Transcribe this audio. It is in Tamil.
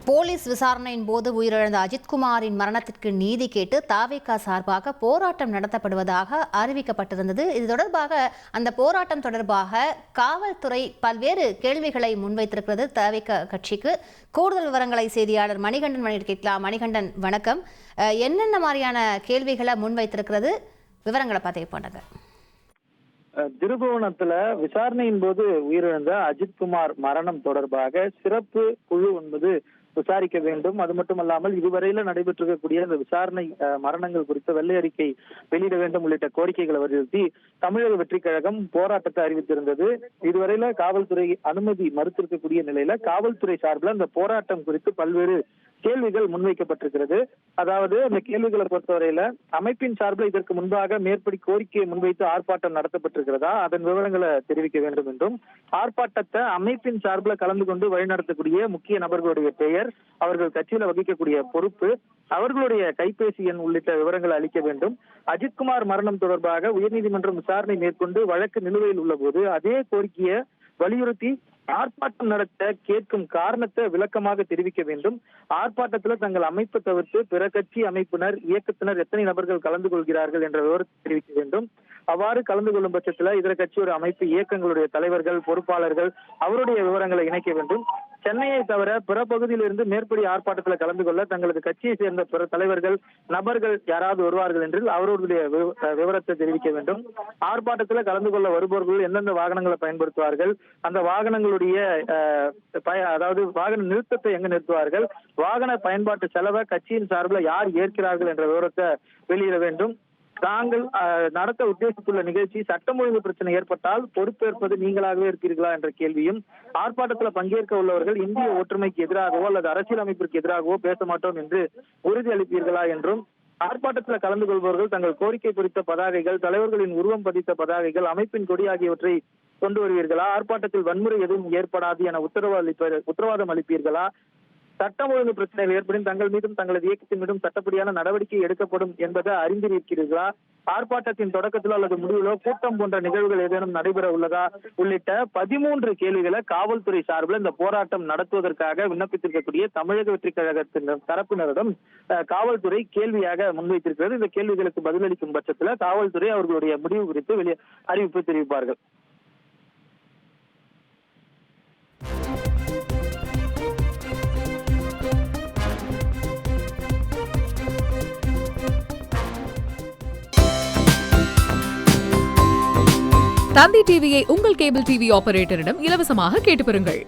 போலீஸ் விசாரணையின் போது உயிரிழந்த அஜித்குமாரின் மரணத்திற்கு நீதி கேட்டு தாவேகா சார்பாக போராட்டம் நடத்தப்படுவதாக அறிவிக்கப்பட்டிருந்தது. இது தொடர்பாக அந்த போராட்டம் தொடர்பாக காவல்துறை பல்வேறு கேள்விகளை முன்வைத்திருக்கிறது. தாவேகா கட்சிக்கு கூடுதல் விவரங்களை செய்தியாளர் மணிகண்டன் கேட்கலாம். மணிகண்டன், வணக்கம். என்னென்ன மாதிரியான கேள்விகளை முன்வைத்திருக்கிறது, விவரங்களை பதிவு பண்ணுங்க. திருபுவனத்துல விசாரணையின் போது உயிரிழந்த அஜித்குமார் மரணம் தொடர்பாக சிறப்பு குழு என்பது விசாரிக்க வேண்டும். அது மட்டுமல்லாமல் இதுவரையில நடைபெற்றிருக்கக்கூடிய இந்த விசாரணை மரணங்கள் குறித்த வெள்ளை அறிக்கை வெளியிட வேண்டும் உள்ளிட்ட கோரிக்கைகளை வலியுறுத்தி தமிழக வெற்றிக் கழகம் போராட்டத்தை அறிவித்திருந்தது. இதுவரையில காவல்துறை அனுமதி மறுத்திருக்கக்கூடிய நிலையில காவல்துறை சார்பில் அந்த போராட்டம் குறித்து பல்வேறு கேள்விகள் முன்வைக்கப்பட்டிருக்கிறது. அதாவது அந்த கேள்விகளை பொறுத்தவரையில அமைப்பின் சார்பில் இதற்கு முன்பாக மேற்படி கோரிக்கையை முன்வைத்து ஆர்ப்பாட்டம் நடத்தப்பட்டிருக்கிறதா, அதன் விவரங்களை தெரிவிக்க வேண்டும் என்றும், ஆர்ப்பாட்டத்தை அமைப்பின் சார்பில் கலந்து கொண்டு வழிநடத்தக்கூடிய முக்கிய நபர்களுடைய பெயர், அவர்கள் கட்சியில வகிக்கக்கூடிய பொறுப்பு, அவர்களுடைய கைபேசி எண் உள்ளிட்ட விவரங்களை அளிக்க வேண்டும். அஜித்குமார் மரணம் தொடர்பாக உயர்நீதிமன்றம் விசாரணை மேற்கொண்டு வழக்கு நிலுவையில் உள்ள போது அதே கோரிக்கையை வலியுறுத்தி ஆர்ப்பாட்டம் நடத்த கேட்கும் காரணத்தை விளக்கமாக தெரிவிக்க வேண்டும். ஆர்ப்பாட்டத்தில் தங்கள் அமைப்பு தவிர்த்து பிற கட்சி அமைப்பினர், இயக்கத்தினர் எத்தனை நபர்கள் கலந்து கொள்கிறார்கள் என்ற விவரத்தை தெரிவிக்க வேண்டும். அவ்வாறு கலந்து கொள்ளும் பட்சத்தில் இதர கட்சியோட அமைப்பு இயக்கங்களுடைய தலைவர்கள், பொறுப்பாளர்கள், அவருடைய விவரங்களை இணைக்க வேண்டும். சென்னையை தவிர பிற பகுதியிலிருந்து மேற்படி ஆர்ப்பாட்டத்தில் கலந்து கொள்ள தங்களது கட்சியை சேர்ந்த பிற தலைவர்கள், நபர்கள் யாராவது வருவார்கள் என்று அவர்களுடைய விவரத்தை தெரிவிக்க வேண்டும். ஆர்ப்பாட்டத்தில் கலந்து கொள்ள வருபவர்கள் எந்தெந்த வாகனங்களை பயன்படுத்துவார்கள், அந்த வாகனங்களுடைய அதாவது வாகன நிறுத்தத்தை எங்க நிறுத்துவார்கள், வாகன பயன்பாட்டு செலவை கட்சியின் சார்பில் யார் ஏற்கிறார்கள் என்ற விவரத்தை வெளியிட வேண்டும். தாங்கள் நடத்த உத்தேசித்துள்ள நிகழ்ச்சி சட்டம் ஒழுங்கு பிரச்சனை ஏற்பட்டால் பொறுப்பேற்பது நீங்களாகவே இருக்கிறீர்களா என்ற கேள்வியும், ஆர்ப்பாட்டத்தில் பங்கேற்க உள்ளவர்கள் இந்திய ஒற்றுமைக்கு எதிராகவோ அல்லது அரசியல் அமைப்பிற்கு எதிராகவோ பேச மாட்டோம் என்று உறுதி அளிப்பீர்களா என்றும், ஆர்ப்பாட்டத்தில் கலந்து கொள்பவர்கள் தங்கள் கோரிக்கை குறித்த பதாகைகள், தலைவர்களின் உருவம் பதித்த பதாகைகள், அமைப்பின் கொடி ஆகியவற்றை கொண்டு வருவீர்களா, ஆர்ப்பாட்டத்தில் வன்முறை எதுவும் ஏற்படாது என உத்தரவாதம் அளிப்பீர்களா, சட்டம் ஒழுங்கு பிரச்சனைகள் ஏற்படும் தங்கள் மீதும் தங்களது இயக்கத்தின் மீதும் சட்டப்படியான நடவடிக்கை எடுக்கப்படும் என்பதை அறிந்திருக்கிறீர்களா, ஆர்ப்பாட்டத்தின் தொடக்கத்திலோ அல்லது முடிவிலோ கூட்டம் போன்ற நிகழ்வுகள் ஏதேனும் நடைபெற உள்ளதா உள்ளிட்ட 13 கேள்விகளை காவல்துறை சார்பில் இந்த போராட்டம் நடத்துவதற்காக விண்ணப்பித்திருக்கக்கூடிய தமிழக வெற்றிக் கழகத்தின் தரப்பினரிடம் காவல்துறை கேள்வியாக முன்வைத்திருக்கிறது. இந்த கேள்விகளுக்கு பதிலளிக்கும் பட்சத்தில் காவல்துறை அவர்களுடைய முடிவு குறித்து அறிவிப்பு தெரிவிப்பார்கள். தந்தி டிவியை உங்கள் கேபிள் டிவி ஆபரேட்டரிடம் இலவசமாக கேட்டு பெறுங்கள்.